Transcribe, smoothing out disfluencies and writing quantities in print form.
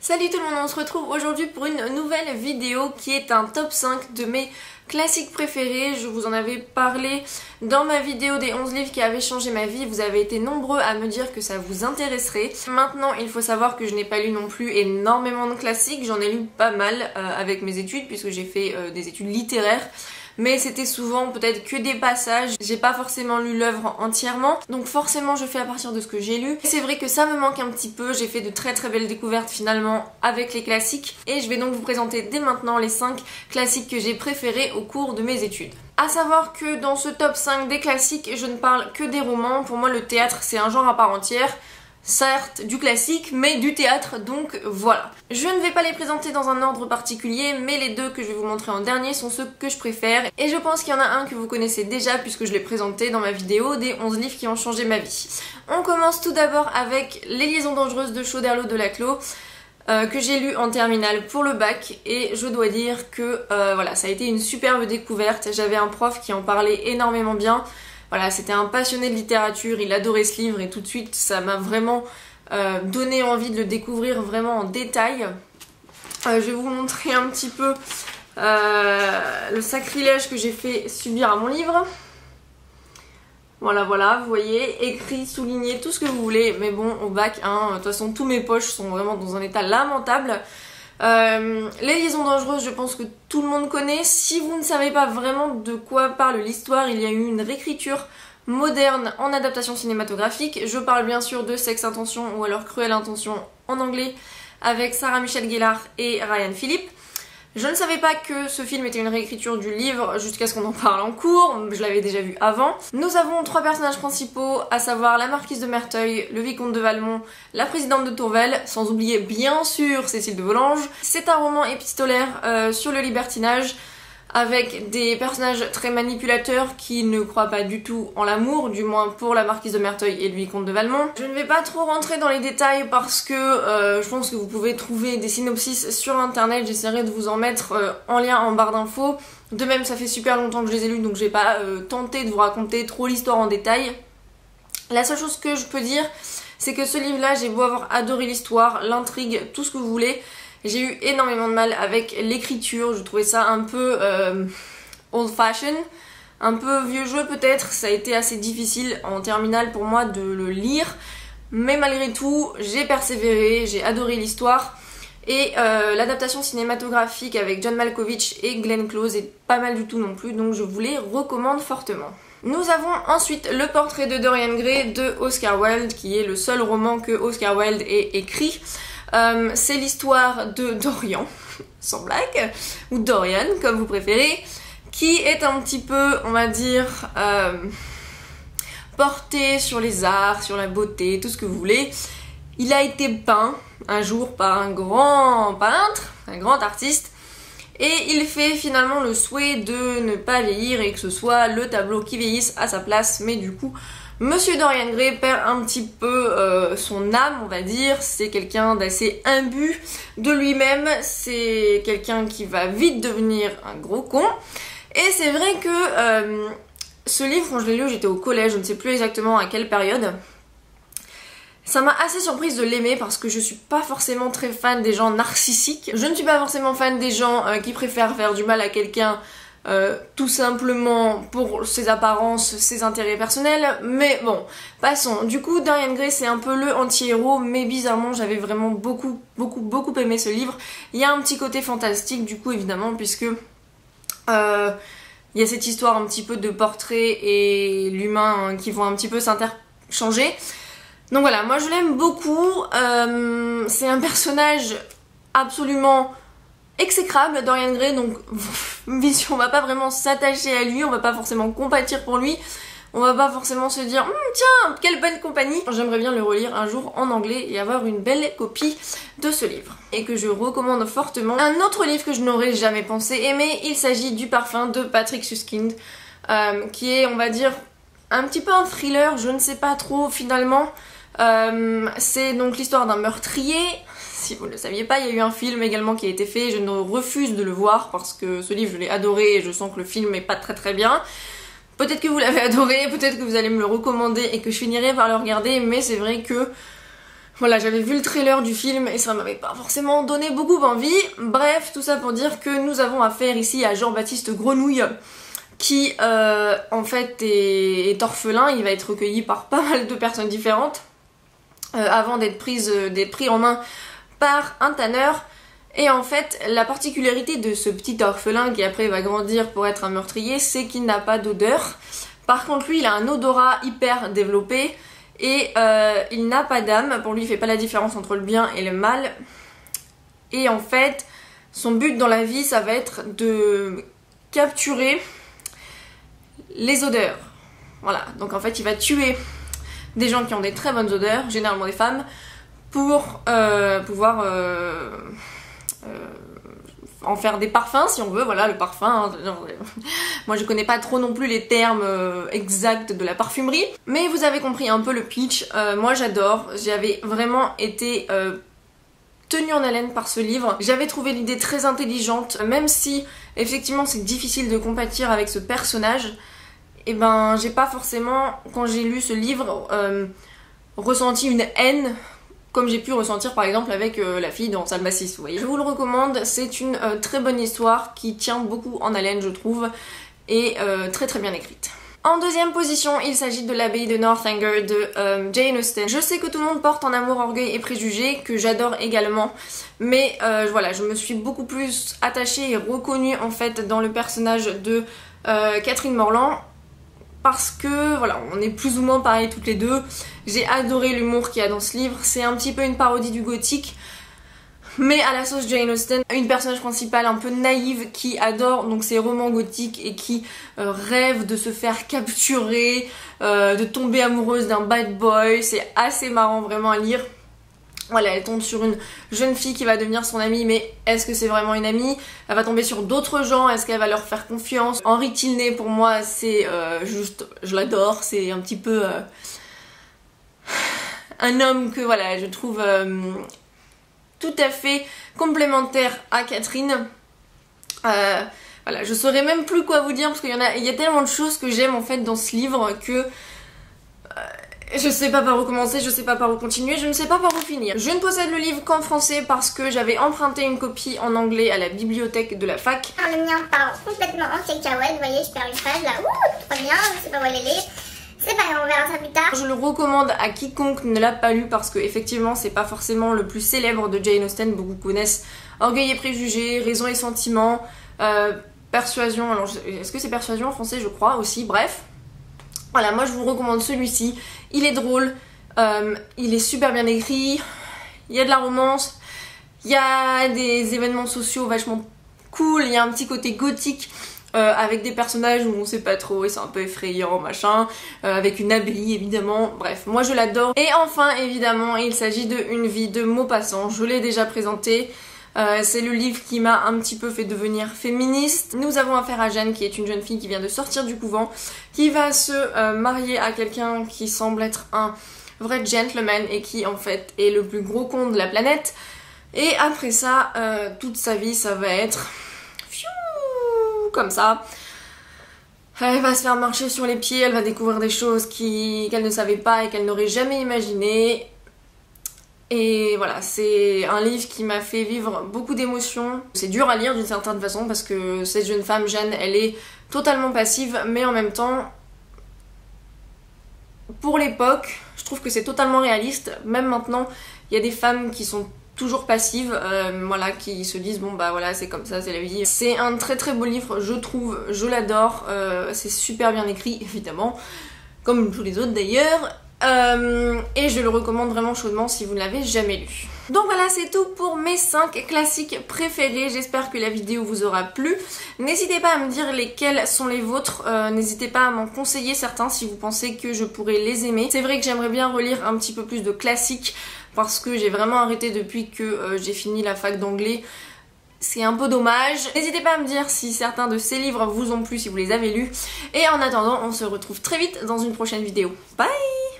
Salut tout le monde, on se retrouve aujourd'hui pour une nouvelle vidéo qui est un top 5 de mes classiques préférés. Je vous en avais parlé dans ma vidéo des 11 livres qui avaient changé ma vie. Vous avez été nombreux à me dire que ça vous intéresserait. Maintenant, il faut savoir que je n'ai pas lu non plus énormément de classiques. J'en ai lu pas mal avec mes études puisque j'ai fait des études littéraires. Mais c'était souvent peut-être que des passages, j'ai pas forcément lu l'œuvre entièrement, donc forcément je fais à partir de ce que j'ai lu. C'est vrai que ça me manque un petit peu, j'ai fait de très belles découvertes finalement avec les classiques, et je vais donc vous présenter dès maintenant les 5 classiques que j'ai préférés au cours de mes études. A savoir que dans ce top 5 des classiques, je ne parle que des romans. Pour moi le théâtre c'est un genre à part entière. Certes du classique mais du théâtre, donc voilà. Je ne vais pas les présenter dans un ordre particulier, mais les deux que je vais vous montrer en dernier sont ceux que je préfère, et je pense qu'il y en a un que vous connaissez déjà puisque je l'ai présenté dans ma vidéo des 11 livres qui ont changé ma vie. On commence tout d'abord avec Les liaisons dangereuses de Choderlos de Laclos, que j'ai lu en terminale pour le bac, et je dois dire que voilà, ça a été une superbe découverte. J'avais un prof qui en parlait énormément bien. Voilà, c'était un passionné de littérature, il adorait ce livre et tout de suite ça m'a vraiment donné envie de le découvrir vraiment en détail. Je vais vous montrer un petit peu le sacrilège que j'ai fait subir à mon livre. Voilà, vous voyez, écrit, souligné, tout ce que vous voulez, mais bon, au bac, de toute façon tous mes poches sont vraiment dans un état lamentable. Les liaisons dangereuses, je pense que tout le monde connaît. Si vous ne savez pas vraiment de quoi parle l'histoire, il y a eu une réécriture moderne en adaptation cinématographique. Je parle bien sûr de Sex Intention ou alors Cruelle Intention en anglais avec Sarah Michelle Gellar et Ryan Phillippe. Je ne savais pas que ce film était une réécriture du livre jusqu'à ce qu'on en parle en cours, je l'avais déjà vu avant. Nous avons 3 personnages principaux, à savoir la marquise de Merteuil, le vicomte de Valmont, la présidente de Tourvel, sans oublier bien sûr Cécile de Volanges. C'est un roman épistolaire sur le libertinage, avec des personnages très manipulateurs qui ne croient pas du tout en l'amour, du moins pour la marquise de Merteuil et le vicomte de Valmont. Je ne vais pas trop rentrer dans les détails parce que je pense que vous pouvez trouver des synopsis sur internet, j'essaierai de vous en mettre en lien en barre d'infos. De même ça fait super longtemps que je les ai lus, donc je vais pas tenter de vous raconter trop l'histoire en détail. La seule chose que je peux dire, c'est que ce livre là, j'ai beau avoir adoré l'histoire, l'intrigue, tout ce que vous voulez, j'ai eu énormément de mal avec l'écriture, je trouvais ça un peu old fashion, un peu vieux jeu peut-être. Ça a été assez difficile en terminale pour moi de le lire, mais malgré tout j'ai persévéré, j'ai adoré l'histoire, et l'adaptation cinématographique avec John Malkovich et Glenn Close est pas mal du tout non plus, donc je vous les recommande fortement. Nous avons ensuite Le portrait de Dorian Gray de Oscar Wilde, qui est le seul roman que Oscar Wilde ait écrit. C'est l'histoire de Dorian, sans blague, ou Dorian comme vous préférez, qui est un petit peu, on va dire, porté sur les arts, sur la beauté, tout ce que vous voulez. Il a été peint un jour par un grand peintre, un grand artiste, et il fait finalement le souhait de ne pas vieillir et que ce soit le tableau qui vieillisse à sa place, mais du coup Monsieur Dorian Gray perd un petit peu son âme, on va dire. C'est quelqu'un d'assez imbu de lui-même, c'est quelqu'un qui va vite devenir un gros con. Et c'est vrai que ce livre, quand je l'ai lu, j'étais au collège, je ne sais plus exactement à quelle période. Ça m'a assez surprise de l'aimer parce que je suis pas forcément très fan des gens narcissiques. Je ne suis pas forcément fan des gens qui préfèrent faire du mal à quelqu'un tout simplement pour ses apparences, ses intérêts personnels, mais bon, passons. Du coup, Dorian Gray c'est un peu le anti-héros, mais bizarrement j'avais vraiment beaucoup aimé ce livre. Il y a un petit côté fantastique du coup évidemment, puisque il y a cette histoire un petit peu de portrait et l'humain qui vont un petit peu s'interchanger. Donc voilà, moi je l'aime beaucoup, c'est un personnage absolument exécrable, Dorian Gray, donc on va pas vraiment s'attacher à lui, on va pas forcément compatir pour lui, on va pas forcément se dire tiens, quelle bonne compagnie. J'aimerais bien le relire un jour en anglais et avoir une belle copie de ce livre, et que je recommande fortement. Un autre livre que je n'aurais jamais pensé aimer, il s'agit du Parfum de Patrick Süskind, qui est, on va dire, un petit peu un thriller, je ne sais pas trop finalement. C'est donc l'histoire d'un meurtrier. Si vous ne le saviez pas, il y a eu un film également qui a été fait, je ne refuse de le voir parce que ce livre je l'ai adoré et je sens que le film est pas très bien. Peut-être que vous l'avez adoré, peut-être que vous allez me le recommander et que je finirai par le regarder, mais c'est vrai que Voilà, j'avais vu le trailer du film et ça m'avait pas forcément donné beaucoup envie. Bref, tout ça pour dire que nous avons affaire ici à Jean-Baptiste Grenouille qui en fait est orphelin. Il va être recueilli par pas mal de personnes différentes avant d'être pris en main par un tanneur. Et en fait, la particularité de ce petit orphelin qui après va grandir pour être un meurtrier, c'est qu'il n'a pas d'odeur. Par contre, lui, il a un odorat hyper développé. Et il n'a pas d'âme, pour lui il fait pas la différence entre le bien et le mal. Et en fait, son but dans la vie ça va être de capturer les odeurs. Voilà, donc en fait il va tuer des gens qui ont des très bonnes odeurs, généralement des femmes, pour pouvoir en faire des parfums si on veut, voilà le parfum. Moi je connais pas trop non plus les termes exacts de la parfumerie, mais vous avez compris un peu le pitch. Moi j'adore, j'avais vraiment été tenue en haleine par ce livre. J'avais trouvé l'idée très intelligente, même si effectivement c'est difficile de compatir avec ce personnage. Et ben j'ai pas forcément, quand j'ai lu ce livre, ressenti une haine comme j'ai pu ressentir par exemple avec la fille dans Salma 6, vous voyez. Je vous le recommande, c'est une très bonne histoire qui tient beaucoup en haleine je trouve, et très très bien écrite. En deuxième position, il s'agit de l'abbaye de Northanger de Jane Austen. Je sais que tout le monde porte en amour, orgueil et préjugés, que j'adore également, mais voilà, je me suis beaucoup plus attachée et reconnue en fait dans le personnage de Catherine Morland. Parce que voilà, on est plus ou moins pareil toutes les deux. J'ai adoré l'humour qu'il y a dans ce livre. C'est un petit peu une parodie du gothique, mais à la sauce Jane Austen. Une personnage principale un peu naïve qui adore donc ces romans gothiques et qui rêve de se faire capturer, de tomber amoureuse d'un bad boy. C'est assez marrant vraiment à lire. Voilà, elle tombe sur une jeune fille qui va devenir son amie, mais est-ce que c'est vraiment une amie? Elle va tomber sur d'autres gens, est-ce qu'elle va leur faire confiance? Henry Tilney pour moi c'est juste, je l'adore, c'est un petit peu un homme que voilà, je trouve tout à fait complémentaire à Catherine. Voilà, je saurais même plus quoi vous dire parce qu'il y a tellement de choses que j'aime en fait dans ce livre que je sais pas par où commencer, je sais pas par où continuer, je ne sais pas par où finir. Je ne possède le livre qu'en français parce que j'avais emprunté une copie en anglais à la bibliothèque de la fac. Le mien part complètement en cacahuète, vous voyez, je perds une page là, ouh, trop bien, je sais pas où elle est. C'est pas grave, on verra ça plus tard. Je le recommande à quiconque ne l'a pas lu parce que effectivement c'est pas forcément le plus célèbre de Jane Austen. Beaucoup connaissent Orgueil et préjugés, Raison et sentiment, Persuasion, alors est-ce que c'est Persuasion en français? Je crois aussi, bref. Voilà, moi je vous recommande celui-ci, il est drôle, il est super bien écrit, il y a de la romance, il y a des événements sociaux vachement cool, il y a un petit côté gothique avec des personnages où on sait pas trop et c'est un peu effrayant machin, avec une abbaye évidemment, bref, moi je l'adore. Et enfin évidemment il s'agit de Une vie de Maupassant, je l'ai déjà présenté. C'est le livre qui m'a un petit peu fait devenir féministe. Nous avons affaire à Jeanne qui est une jeune fille qui vient de sortir du couvent, qui va se marier à quelqu'un qui semble être un vrai gentleman et qui en fait est le plus gros con de la planète. Et après ça, toute sa vie ça va être comme ça. Elle va se faire marcher sur les pieds, elle va découvrir des choses qu'elle ne savait pas et qu'elle n'aurait jamais imaginées. Et voilà, c'est un livre qui m'a fait vivre beaucoup d'émotions. C'est dur à lire d'une certaine façon parce que cette jeune femme, Jeanne, elle est totalement passive, mais en même temps, pour l'époque, je trouve que c'est totalement réaliste. Même maintenant, il y a des femmes qui sont toujours passives, voilà, qui se disent bon bah voilà c'est comme ça, c'est la vie. C'est un très très beau livre, je trouve, je l'adore, c'est super bien écrit évidemment, comme tous les autres d'ailleurs. Et je le recommande vraiment chaudement si vous ne l'avez jamais lu. Donc voilà, c'est tout pour mes 5 classiques préférés. J'espère que la vidéo vous aura plu. N'hésitez pas à me dire lesquels sont les vôtres. N'hésitez pas à m'en conseiller certains si vous pensez que je pourrais les aimer. C'est vrai que j'aimerais bien relire un petit peu plus de classiques parce que j'ai vraiment arrêté depuis que j'ai fini la fac d'anglais. C'est un peu dommage. N'hésitez pas à me dire si certains de ces livres vous ont plu, si vous les avez lus. Et en attendant, on se retrouve très vite dans une prochaine vidéo. Bye!